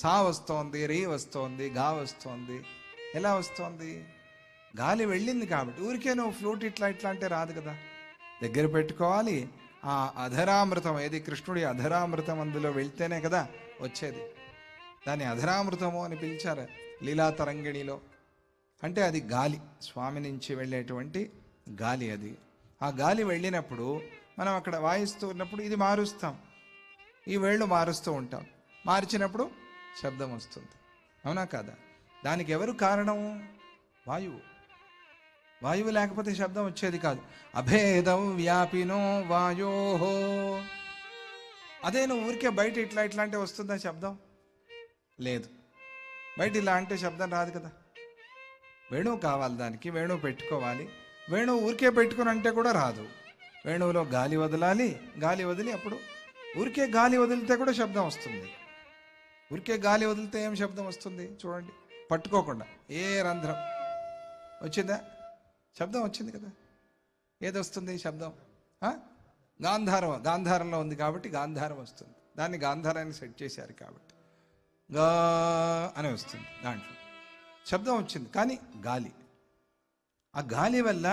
సా వస్తోంది, రీ వస్తోంది, గా వస్తోంది. ఎలా వస్తోంది? గాలి వెళ్ళింది కాబట్టి. ఊరికే నువ్వు ఫ్లూట్ ఇట్లా ఇట్లా అంటే రాదు కదా, దగ్గర పెట్టుకోవాలి. ఆ అధరామృతం, ఏది కృష్ణుడి అధరామృతం అందులో వెళ్తేనే కదా వచ్చేది. దాన్ని అధరామృతము అని పిలిచారు లీలా తరంగిణిలో. అంటే అది గాలి, స్వామి నుంచి వెళ్ళేటువంటి గాలి అది. ఆ గాలి వెళ్ళినప్పుడు మనం అక్కడ వాయిస్తూ ఉన్నప్పుడు ఇది మారుస్తాం, ఈ వేళ్ళు మారుస్తూ ఉంటాం. మార్చినప్పుడు శబ్దం వస్తుంది, అవునా కాదా? దానికి ఎవరు కారణము? వాయువు. వాయువు లేకపోతే శబ్దం వచ్చేది కాదు. అభేదం వ్యాపినో వాయోహో. అదే నువ్వు ఊరికే బయట ఇట్లా ఇట్లా అంటే వస్తుందా శబ్దం? లేదు. బయట ఇలా అంటే శబ్దం రాదు కదా. వేణువు కావాలి, దానికి వేణువు పెట్టుకోవాలి. వేణువు ఊరికే పెట్టుకుని అంటే కూడా రాదు. వేణువులో గాలి వదలాలి, గాలి వదిలి అప్పుడు ఊరికే గాలి వదిలితే కూడా శబ్దం వస్తుంది. ఊరికే గాలి వదిలితే ఏం శబ్దం వస్తుంది చూడండి, పట్టుకోకుండా. ఏ రంధ్రం వచ్చిందా? శబ్దం వచ్చింది కదా. ఏది వస్తుంది శబ్దం? గాంధారం. గాంధారంలో ఉంది కాబట్టి గాంధారం వస్తుంది. దాన్ని గాంధారాన్ని సెట్ చేశారు కాబట్టి గా అని వస్తుంది. దాంట్లో శబ్దం వచ్చింది, కానీ గాలి. ఆ గాలి వల్ల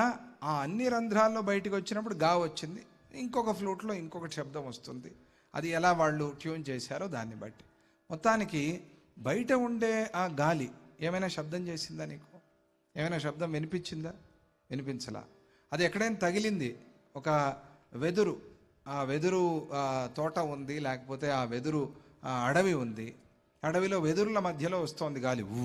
ఆ అన్ని రంధ్రాల్లో బయటకు వచ్చినప్పుడు గా వచ్చింది. ఇంకొక ఫ్లూట్లో ఇంకొక శబ్దం వస్తుంది. అది ఎలా వాళ్ళు ట్యూన్ చేశారో దాన్ని బట్టి. మొత్తానికి బయట ఉండే ఆ గాలి ఏమైనా శబ్దం చేసిందా నీకు? ఏమైనా శబ్దం వినిపించిందా? వినిపించలా. అది ఎక్కడైనా తగిలింది, ఒక వెదురు, ఆ వెదురు తోట ఉంది, లేకపోతే ఆ వెదురు అడవి ఉంది. అడవిలో వెదురుల మధ్యలో వస్తోంది గాలి, ఊ.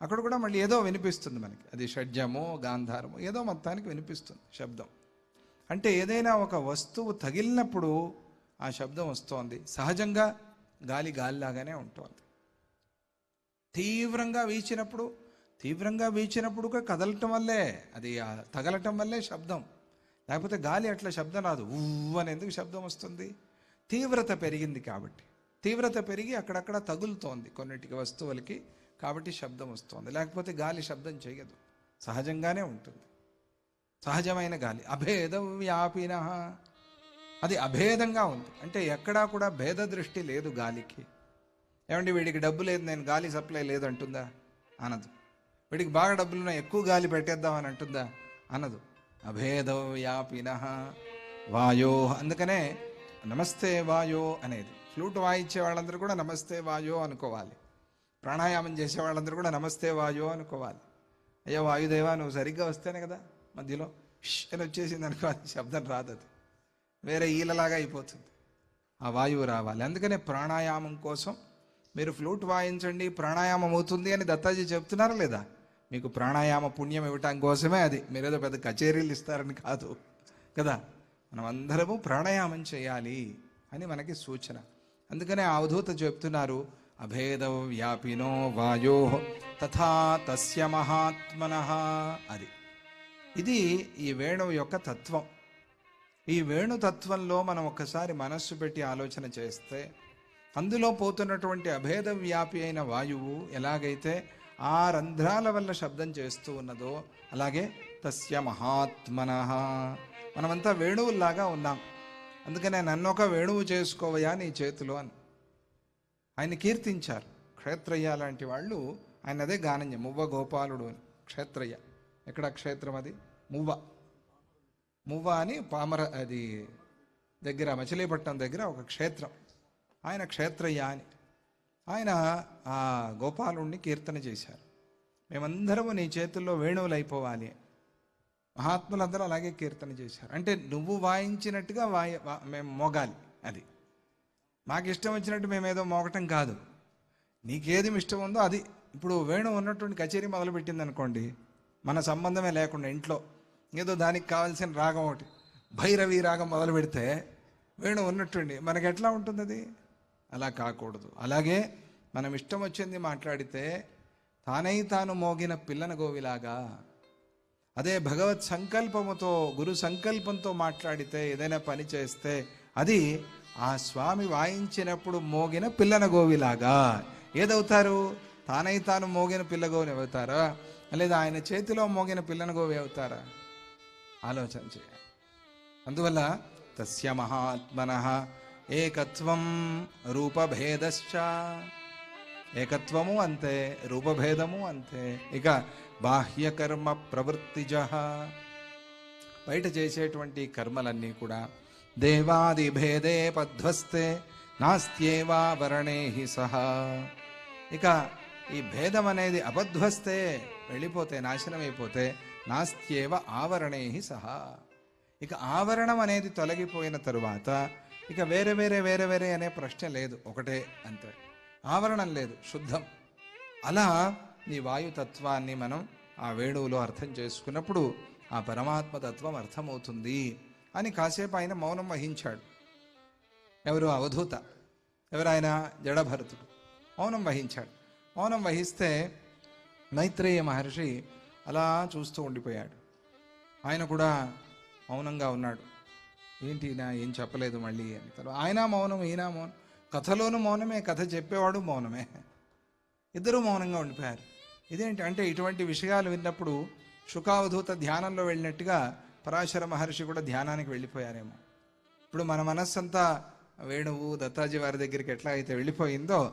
అక్కడ కూడా మళ్ళీ ఏదో వినిపిస్తుంది మనకి. అది షడ్జమో గాంధారమో ఏదో మొత్తానికి వినిపిస్తుంది శబ్దం. అంటే ఏదైనా ఒక వస్తువు తగిలినప్పుడు ఆ శబ్దం వస్తోంది. సహజంగా గాలి గాలిలాగానే ఉంటుంది. తీవ్రంగా వీచినప్పుడు కదలటం వల్లే, అది తగలటం వల్లే శబ్దం. లేకపోతే గాలి అట్లా శబ్దం రాదు. ఊ అని ఎందుకు శబ్దం వస్తుంది? తీవ్రత పెరిగింది కాబట్టి. తీవ్రత పెరిగి అక్కడక్కడ తగులుతోంది కొన్నిటికి వస్తువులకి, కాబట్టి శబ్దం వస్తుంది. లేకపోతే గాలి శబ్దం చేయదు, సహజంగానే ఉంటుంది. సహజమైన గాలి. అభేద వ్యాపిన, అది అభేదంగా ఉంది. అంటే ఎక్కడా కూడా భేద దృష్టి లేదు గాలికి. ఏమండి వీడికి డబ్బు లేదు, నేను గాలి సప్లై లేదు అంటుందా? అనదు. వీడికి బాగా డబ్బులున్నా ఎక్కువ గాలి పెట్టేద్దామని అంటుందా? అనదు. అభేద వ్యాపిన వాయో. అందుకనే నమస్తే వాయో అనేది. ఫ్లూట్ వాయించే వాళ్ళందరూ కూడా నమస్తే వాయో అనుకోవాలి. ప్రాణాయామం చేసే వాళ్ళందరూ కూడా నమస్తే వాయో అనుకోవాలి. అయ్యో వాయుదేవా నువ్వు సరిగ్గా వస్తేనే కదా, మధ్యలో ష్ అని వచ్చేసింది అనుకో, అది శబ్దం రాదు, అది వేరే ఈలలాగా అయిపోతుంది. ఆ వాయువు రావాలి. అందుకనే ప్రాణాయామం కోసం మీరు ఫ్లూట్ వాయించండి, ప్రాణాయామం అవుతుంది అని దత్తాజీ చెప్తున్నారా లేదా? మీకు ప్రాణాయామ పుణ్యం ఇవ్వటం కోసమే అది. మీరేదో పెద్ద కచేరీలు ఇస్తారని కాదు కదా. మనం అందరము ప్రాణాయామం చేయాలి అని మనకి సూచన. అందుకనే అవధూత చెప్తున్నారు, అభేద వ్యాపినో వాయో తథా తస్య మహాత్మనః. అది ఇది ఈ వేణువు యొక్క తత్వం. ఈ వేణుతత్వంలో మనం ఒక్కసారి మనస్సు పెట్టి ఆలోచన చేస్తే, అందులో పోతున్నటువంటి అభేద వ్యాపి అయిన వాయువు ఎలాగైతే ఆ రంధ్రాల వల్ల శబ్దం చేస్తూ ఉన్నదో, అలాగే తస్య మహాత్మనః. మనమంతా వేణువుల్లాగా ఉన్నాం. అందుకనే నన్నొక వేణువు చేసుకోవయా నీ చేతిలో అని ఆయన కీర్తించారు. క్షేత్రయ్య లాంటి వాళ్ళు ఆయన అదే గానం. మువ్వ గోపాలుడు అని క్షేత్రయ్య. ఎక్కడ క్షేత్రం? అది మువ్వ అని పామర, అది దగ్గర మచిలీపట్నం దగ్గర ఒక క్షేత్రం. ఆయన క్షేత్రయ్య అని ఆయన ఆ గోపాలుణ్ణి కీర్తన చేశారు. మేమందరము నీ చేతుల్లో వేణువులు అయిపోవాలి. మహాత్ములందరూ అలాగే కీర్తన చేశారు. అంటే నువ్వు వాయించినట్టుగా మేము మోగాలి. అది మాకు ఇష్టం వచ్చినట్టు మేమేదో మోగటం కాదు. నీకేది ఇష్టం ఉందో అది. ఇప్పుడు వేణువు ఉన్నటువంటి కచేరీ మొదలుపెట్టింది అనుకోండి, మన సంబంధమే లేకుండా ఇంట్లో ఏదో దానికి కావాల్సిన రాగం ఒకటి, భైరవి రాగం మొదలు పెడితే వేణువు ఉన్నట్టుండి మనకి ఎట్లా ఉంటుంది? అది అలా కాకూడదు. అలాగే మనం ఇష్టం వచ్చింది మాట్లాడితే తానై తాను మోగిన పిల్లన గోవిలాగా, అదే భగవత్ సంకల్పముతో, గురు సంకల్పంతో మాట్లాడితే, ఏదైనా పని చేస్తే అది ఆ స్వామి వాయించినప్పుడు మోగిన పిల్లన గోవిలాగా ఏదవుతారు? తానై తాను మోగిన పిల్లగోని అవుతారా, లేదా ఆయన చేతిలో మోగిన పిల్లన గోవి అవుతారా? ఆలోచన చేయాలి. అందువల్ల తస్య మహాత్మనః ఏకత్వం రూపభేదశ్చ, ఏకత్వము అంతే, రూపభేదము అంతే. ఇక బాహ్యకర్మ ప్రవృత్తిజ, బయట చేసేటువంటి కర్మలన్నీ కూడా దేవాది భేదే పధ్వస్తే నాస్త్యేవావరణే హి సహా. ఇక ఈ భేదం అనేది అబధ్వస్తే, వెళ్ళిపోతే, నాశనమైపోతే, నాస్త్యేవ ఆవరణే హి సహా. ఇక ఆవరణం అనేది తొలగిపోయిన తరువాత ఇక వేరే వేరే వేరే వేరే అనే ప్రశ్న లేదు, ఒకటే అంతే. ఆవరణం లేదు, శుద్ధం. అలా ఈ వాయుతత్వాన్ని మనం ఆ వేణువులో అర్థం చేసుకున్నప్పుడు ఆ పరమాత్మతత్వం అర్థమవుతుంది అని కాసేపు ఆయన మౌనం వహించాడు. ఎవరు? అవధూత. ఎవరాయన? జడభరతుడు. మౌనం వహించాడు. మౌనం వహిస్తే మైత్రేయ మహర్షి అలా చూస్తూ ఉండిపోయాడు. ఆయన కూడా మౌనంగా ఉన్నాడు. ఏంటి నా ఏం చెప్పలేదు మళ్ళీ అని. తర్వాత ఆయన మౌనం, ఈయన మౌనం. కథలోను మౌనమే, కథ చెప్పేవాడు మౌనమే. ఇద్దరూ మౌనంగా ఉండిపోయారు. ఇదేంటి అంటే ఇటువంటి విషయాలు విన్నప్పుడు శుకావధూత ధ్యానంలో వెళ్ళినట్టుగా పరాశర మహర్షి కూడా ధ్యానానికి వెళ్ళిపోయారేమో. ఇప్పుడు మన మనస్సంతా వేణువు దత్తాజీ వారి దగ్గరికి ఎట్లా అయితే వెళ్ళిపోయిందో